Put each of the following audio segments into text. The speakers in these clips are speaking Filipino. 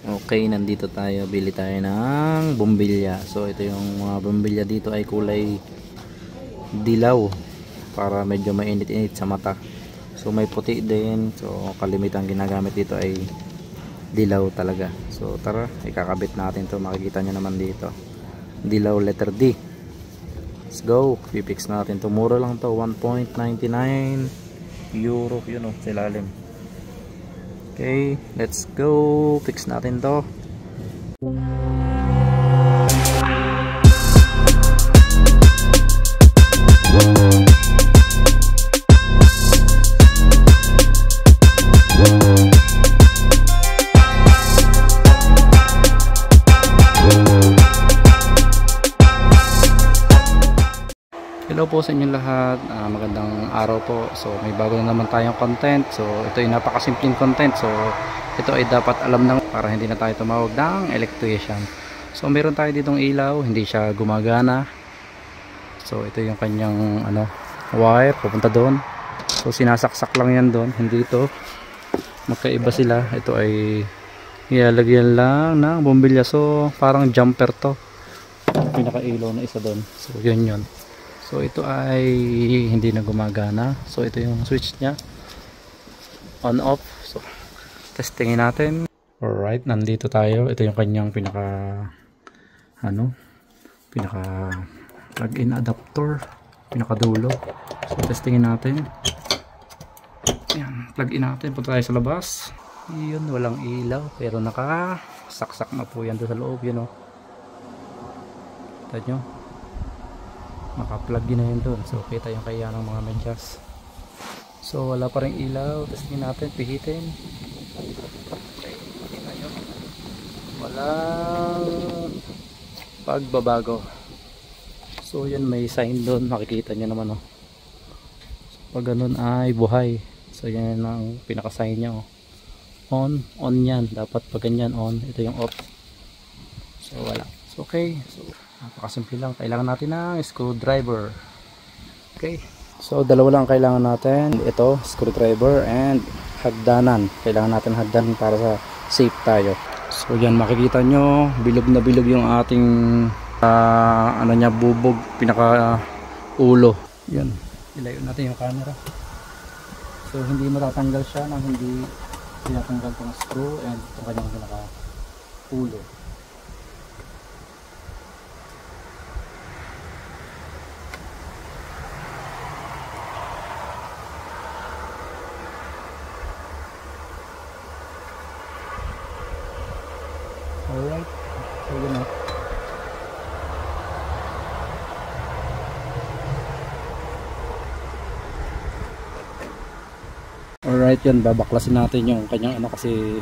Okay, nandito tayo, bili tayo ng bombilya. So ito yung mga bombilya dito ay kulay dilaw para medyo mainit-init sa mata. So may puti din. So kalimitan ginagamit dito ay dilaw talaga. So tara, ikakabit natin to. Makikita nyo naman dito, dilaw letter D. Let's go, pipix natin to. Mura lang to, 1.99 euro yun o, sa ilalim. Okay, let's go. Fix natin to. Hello po sa inyong lahat, magandang araw po. So may bago na naman tayong content. So ito ay napakasimpleng content. So ito ay dapat alam ng para hindi na tayo tumawag ng electrician. So meron tayo ditong ilaw, hindi siya gumagana. So ito yung kanyang wire pupunta doon. So sinasaksak lang yan doon, hindi ito. Magkaiba sila. Ito ay ilalagyan lang ng bombilya. So parang jumper to. Pinaka ilaw na isa doon. So yun. So ito ay hindi na gumagana. So ito yung switch nya, on off. So testingin natin. Alright, nandito tayo. Ito yung kanyang pinaka plug-in adapter, pinaka dulo. So testingin natin. Yan, plug-in natin. Punta tayo sa labas. Yun, walang ilaw pero nakasaksak na po yan doon sa loob. Yun o, kita nyo, naka-plug in na yun doon. So kita yung kaya ng mga medyas. So wala pa rin ilaw. Testingin natin, pihitin. Okay, kita nyo, walang pagbabago. So yan, may sign doon, makikita nyo naman oh. So, pag ganun ay buhay. So yan ang pinaka-sign nya oh. On yan. Dapat pag ganyan on, ito yung off. So wala. So okay, so napakasimple lang. Kailangan natin ng screwdriver. Okay, so dalawa lang kailangan natin. Ito, screwdriver and hagdanan. Kailangan natin hagdanan para sa safe tayo. So yan, makikita nyo bilog na bilog yung ating bubog, pinaka ulo. Yan, ilayo natin yung camera. So hindi matatanggal siya nang hindi tinatanggal itong screw and itong kanyang pinaka ulo. Alright, so yun na. Alright, yun, babaklasin natin yung kanyang kasi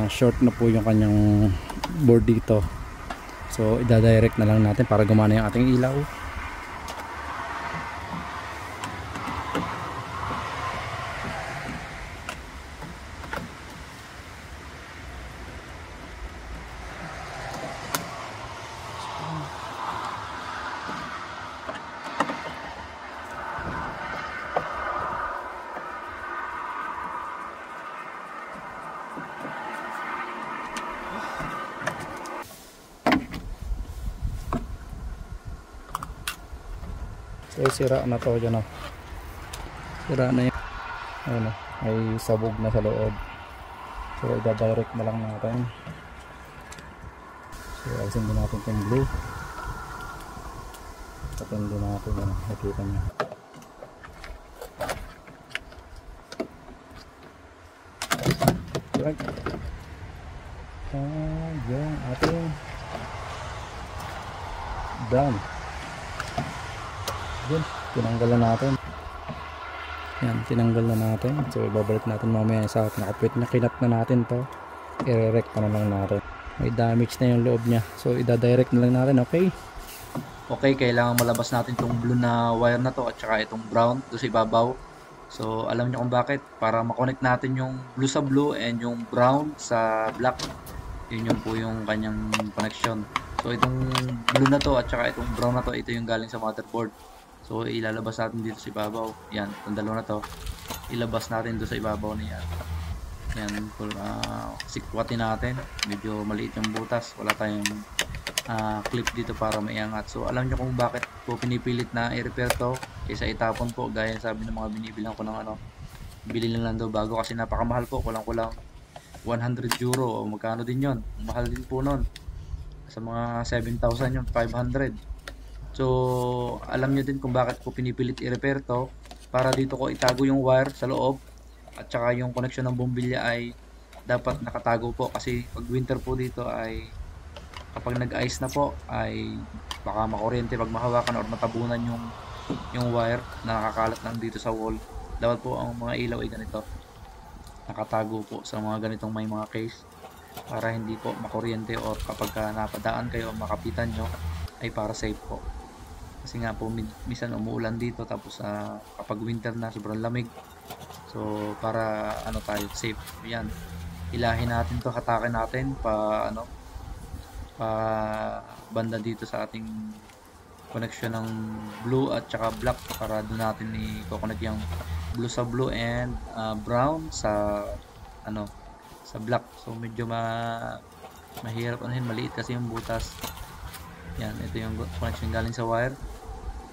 short na po yung kanyang board dito. So ida-direct na lang natin para gumana yung ating ilaw. So sira na to dyan o. Sira na yun. Ayun o, may sabog na sa loob. So i-direct na lang natin. So alisin din natin yung glue. Patin din natin yun. Nakita nyo. Right. Yung ating done. Yun, tinanggal na natin. Yan, tinanggal na natin. So ibabalik natin mamaya sa nakapwit na, kinat na natin to. I-re-rect na lang natin. May damage na yung loob nya. So ida-direct na lang natin, okay? Okay, kailangan malabas natin itong blue na wire na to at saka itong brown doon sa ibabaw. So alam niyo kung bakit? Para makonect natin yung blue sa blue and yung brown sa black. Yun yung po yung kanyang connection. So itong blue na to at saka itong brown na to, ito yung galing sa motherboard. So ilalabas natin dito sa ibabaw. Yan, itong dalawa na to, ilabas natin doon sa ibabaw niya. Yan, sikwatin natin. Medyo maliit yung butas. Wala tayong clip dito para maiangat. So alam nyo kung bakit po pinipilit na i-repair to kaysa itapon po, gaya sabi ng mga binibilang ko ng ano, bili lang daw bago kasi napakamahal po, kulang-kulang 100 euro o magkano din yon, mahal din po nun, sa mga 7,000 yung 500. So alam nyo din kung bakit po pinipilit i-repair to, para dito ko itago yung wire sa loob at saka yung connection ng bumbilya ay dapat nakatago po, kasi pag winter po dito ay kapag nag-ice na po ay baka makuryente pag mahawakan or matabunan yung wire na nakakalat lang dito sa wall. Dapat po ang mga ilaw ay ganito, nakatago po sa mga ganitong may mga case, para hindi po makuryente or kapag napadaan kayo o makapitan nyo ay para safe po. Kasi nga po minsan umuulan dito, tapos kapag winter na sobrang lamig, so para ano tayo safe. Yan, ilahin natin to, hatakin natin pa banda dito sa ating connection ng blue at saka black, para doon natin i-connect yung blue sa blue and brown sa sa black. So medyo mahirap maliit kasi yung butas. Yan, ito yung connection galing sa wire.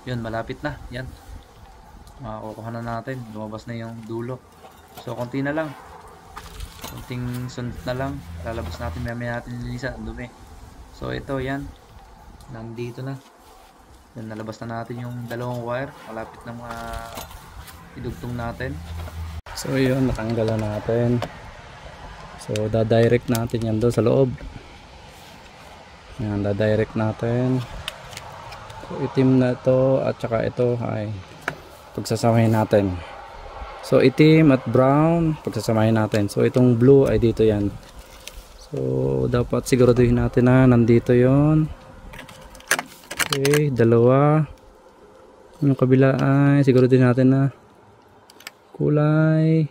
Yun, malapit na. Yan, makukuha na natin, lumabas na yung dulo. So konti na lang, konting sundot na lang, lalabas natin, mamaya natin nilinisan, ang dumi. So ito, yan, nandito na. Yan, nalabas na natin yung dalawang wire, malapit na idugtong natin. So yun, natanggal na natin. So dadirect natin yan doon sa loob. Yan, dadirect natin. So itim na to at saka ito ay pagsasamahin natin. So itim at brown pagsasamahin natin. So itong blue ay dito yan. So dapat siguraduhin natin na nandito yon. Okay, dalawa. Yung kabila ay siguraduhin natin na kulay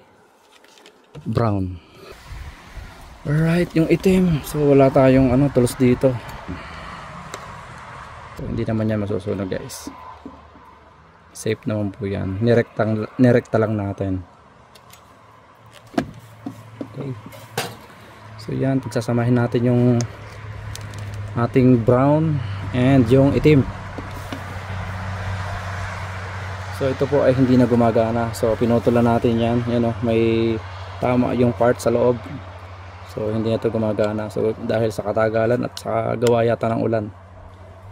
brown. Alright, yung itim. So wala tayong tulos dito. So, hindi naman yan masusunog, guys. Safe naman po yan. Nirekta lang natin. Okay. So yan, pagsasamahin natin yung ating brown and yung itim. So ito po ay hindi na gumagana. So pinutulan natin yan. Yan may tama yung part sa loob. So hindi na ito gumagana. So dahil sa katagalan at sa gawa yata ng ulan.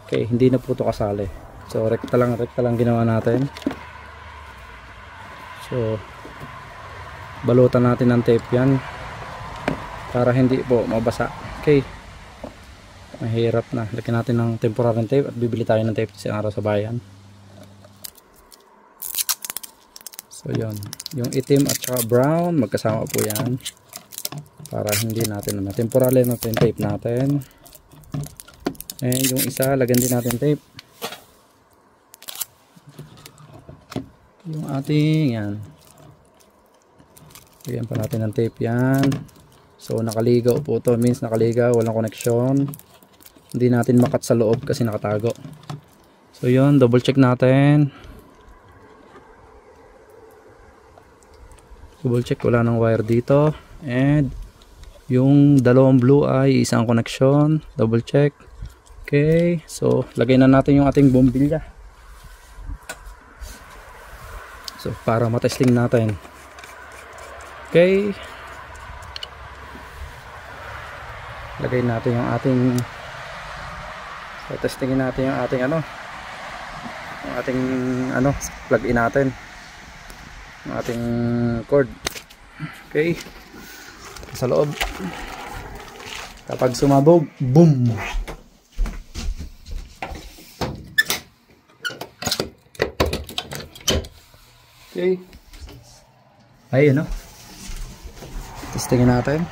Okay, hindi na po ito kasali. So rekta lang ginawa natin. So balutan natin ng tape yan para hindi po mabasa. Okay, mahirap na. Lagyan natin ng temporary tape at bibili tayo ng tape sa araw sa bayan. So yun, yung itim at saka brown magkasama po yan para hindi natin temporary natin tape natin. And yung isa lagyan din natin tape. Yung ating yan, lagyan pa natin ng tape yan. So nakaligaw po to, means nakaligaw, walang connection. Hindi natin makat sa loob kasi nakatago. So yun, double check natin. Double check, wala nang wire dito. And yung dalawang blue ay isang connection. Double check. Okay, so lagay na natin yung ating bumbilya. So para matesting natin. Okay, lagay natin yung ating, so testingin natin yung ating yung ating plug in natin yung ating cord. Okay, sa loob, kapag sumabog, boom. Okay, ayun testingin natin.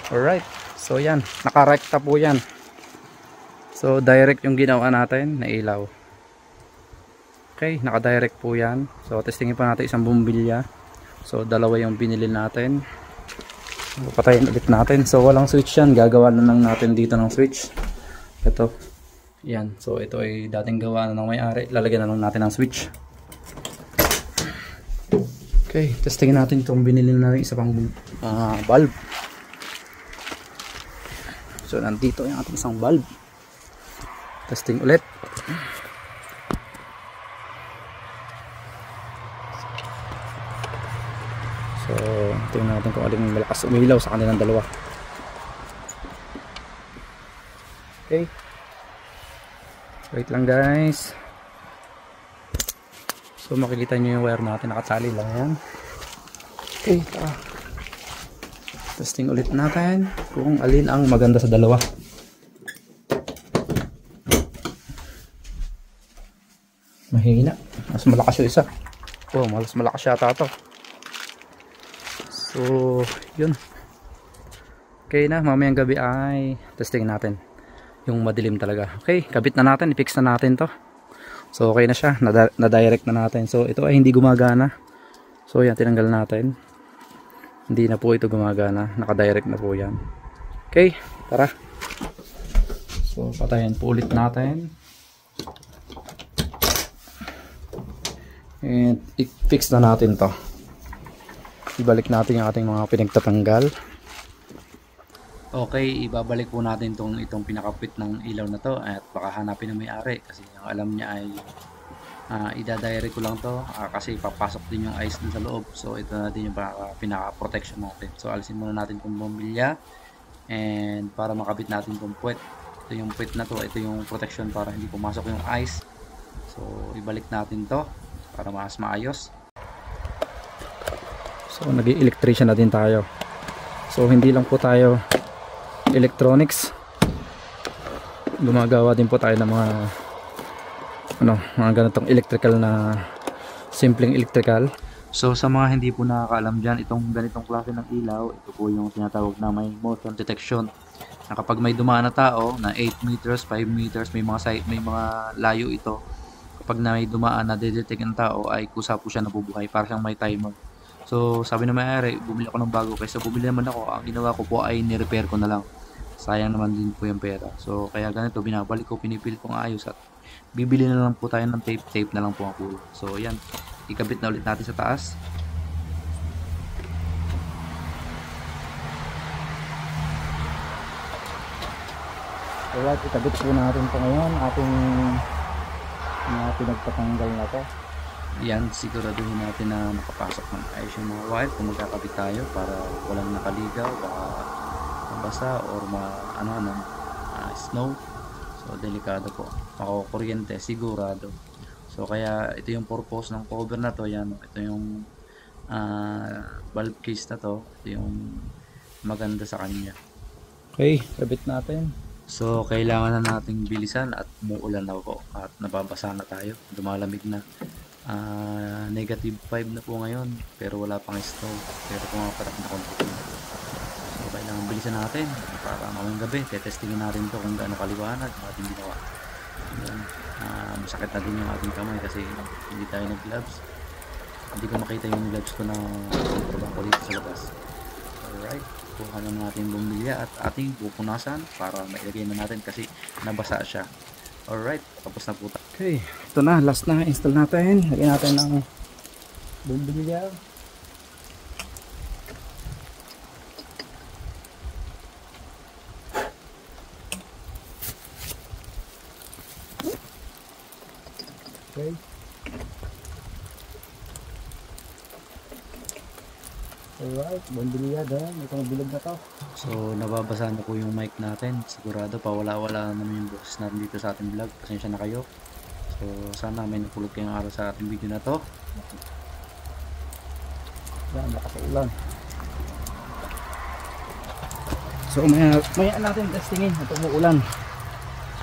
Alright, so yan, nakarekta po yan. So direct yung ginawa natin na ilaw. Okay, naka-direct po yan. So testingin pa natin isang bumbilya. So dalawa yung binili natin. So, patayin ulit natin. So walang switch yan, gagawa na lang natin dito ng switch. Ito, yan. So ito ay dating gawa na ng may-ari. Lalagyan na lang natin ng switch. Okay, testingin natin itong binili natin isa pang bulb. So nandito yung ating isang bulb. Testing ulit. So tingnan natin kung alin malakas umilaw sa kanilang dalawa. Okay, wait lang guys. So makikita nyo yung wire natin, nakatali lang yan. Okay, tara. Testing ulit natin kung alin ang maganda sa dalawa. Mahina, mas malakas yung isa. Oh, mas malakas yata ito. So yun. Okay na, mamayang gabi ay testing natin yung madilim talaga. Okay, kabit na natin, i-fix na natin to. So okay na siya, na-direct na natin. So ito ay hindi gumagana. So yan, tinanggal natin. Hindi na po ito gumagana, naka-direct na po yan. Okay, tara. So patayin po ulit natin. And i-fix na natin to. Ibalik natin yung ating mga pinagtatanggal. Okay, ibabalik po natin itong pinakapit ng ilaw na to at baka hanapin ng may-ari kasi ang alam niya ay ida-direct ko lang to kasi papasok din yung ice dun sa loob. So ito na din yung pinaka-protection natin. So alisin muna natin itong bombilya and para makabit natin itong puwet. Ito yung puwet na to, ito yung protection para hindi pumasok yung ice. So ibalik natin to para mas maayos. So naging electrician na din tayo. So hindi lang po tayo electronics, gumagawa din po tayo ng mga ganitong electrical na simpleng electrical. So sa mga hindi po nakakaalam dyan, itong ganitong klase ng ilaw, ito po yung tinatawag na may motion detection, na kapag may dumaan na tao na 8 meters, 5 meters, may mga layo ito, kapag na may dumaan na detect ng tao ay kusa po siya nabubuhay, para siyang may timer. So sabi na may-ari, bumili ako ng bago, kaysa bumili naman ako, ang ginawa ko po ay ni-repair ko na lang. Sayang naman din po yung pera. So kaya ganito, binabalik ko, pinipil kong ayos at bibili na lang po tayo ng tape na lang po ang kulang. So yan, ikabit na ulit natin sa taas. Alright, ikabit po natin po ngayon ating mga pinagpatanggal na to. Yan, siguraduhin natin na makapasok ng ayos yung mga wire kung magkakabit tayo para walang nakaligaw, baka mabasa or snow. So delikado po, makukuryente sigurado. So kaya ito yung purpose ng cover na to. Yan, ito yung valve case na to, ito yung maganda sa kanya. Okay, kabit natin. So kailangan na nating bilisan at muulan na po at nababasa na tayo, dumalamig na. Negative 5 na po ngayon pero wala pang snow, pero pumapatak na konti. So kailangan bilisan natin para mamayang gabi tetestingin natin to kung gaano kaliwanag ang ating ginawa. Masakit na din yung ating kamay kasi hindi tayo nag gloves, hindi ko makita yung gloves ko na trabaho ko dito sa labas. Alright, kuha na natin yung bumbilya at ating pupunasan para mailagay na natin kasi nabasa siya. Alright, tapos na po tayo. Okay, ito na, last na, install natin. Lagyan natin ng bumbilya. Okay. Alright, bumbilya dyan. Itong bilog na to. So, nababasa na po yung mic natin. Sigurado pa wala naman yung boses natin dito sa ating vlog. Pasensya na kayo. So, sana may napulot kayong araw sa ating video na to. Yan, nakakaulan. So, maya natin testingin. Ito umuulan.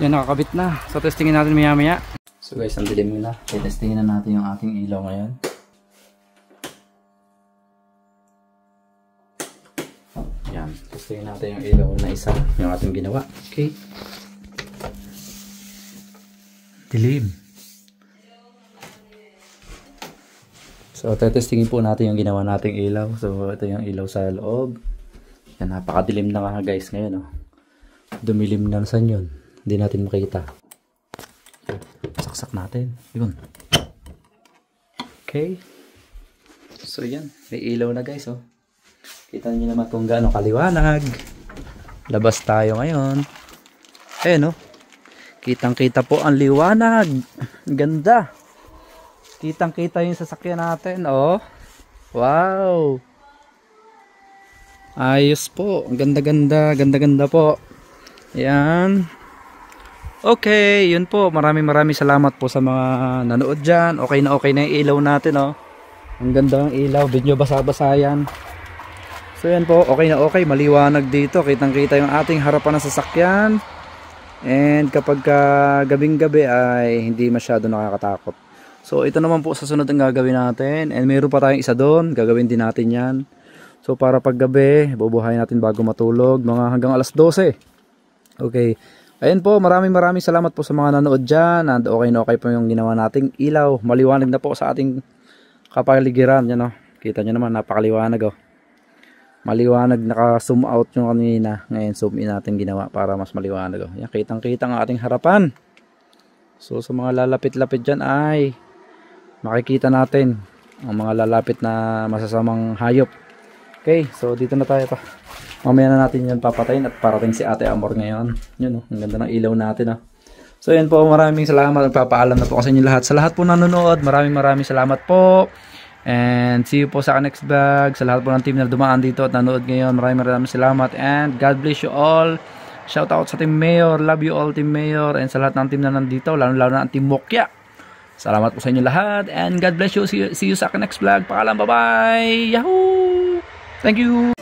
Yan, nakakabit na. So, testingin natin maya. So, guys, ang dilim na. Testingin na natin yung ating ilaw ngayon. Yan, testingin natin yung ilaw na isa, yung ating ginawa. Okay. Dilim. So, testingin po natin yung ginawa nating ilaw. So, ito yung ilaw sa loob. Yan, napakadilim na nga guys ngayon. Oh. Dumilim na sa yun. Hindi natin makita. Saksak natin. Yun. Okay. So yan, may ilaw na guys oh. Kita niyo naman kung gaano kaliwanag. Labas tayo ngayon. Ayan oh. Kitang-kita po ang liwanag. Ganda. Kitang-kita yung sasakyan natin oh. Wow. Ayos po. Ang ganda-ganda, ganda-ganda po. Ayan. Okay, yun po. Maraming salamat po sa mga nanood dyan. Okay na yung ilaw natin oh. Ang ganda ng ilaw. Video basa-basa yan. So yan po. Okay na okay. Maliwanag dito. Kitang-kita yung ating harapan ng sasakyan. And kapag gabing-gabi ay hindi masyado nakakatakot. So ito naman po sa sunod ang gagawin natin. And mayroon pa tayong isa doon. Gagawin din natin yan. So para pag gabi, bubuhayin natin bago matulog. Mga hanggang alas 12. Okay. Ayun po, maraming salamat po sa mga nanood dyan. And okay na okay po yung ginawa nating ilaw. Maliwanag na po sa ating kapaligiran. Yan, oh. Kita nyo naman, napakaliwanag. Oh. Maliwanag, naka-zoom out yung kanina. Ngayon, zoom in natin ginawa para mas maliwanag. Oh. Yan, kitang-kita ang ating harapan. So, sa mga lalapit-lapit dyan ay makikita natin ang mga lalapit na masasamang hayop. Okay, so dito na tayo pa. Mamaya na natin yan papatayin at parating si Ate Amor ngayon. Yun oh, ang ganda ng ilaw natin oh. So yan po, maraming salamat. Magpapaalam na po sa inyo lahat. Sa lahat po nanonood, maraming salamat po. And see you po sa next vlog. Sa lahat po ng team na dumaan dito at nanood ngayon, maraming salamat. And God bless you all. Shout out sa Team Mayor. Love you all Team Mayor. And sa lahat ng team na nandito, lalo na ang Team Mokya. Salamat po sa inyo lahat. And God bless you. See you sa next vlog. Paalam, bye bye. Yahoo! Thank you.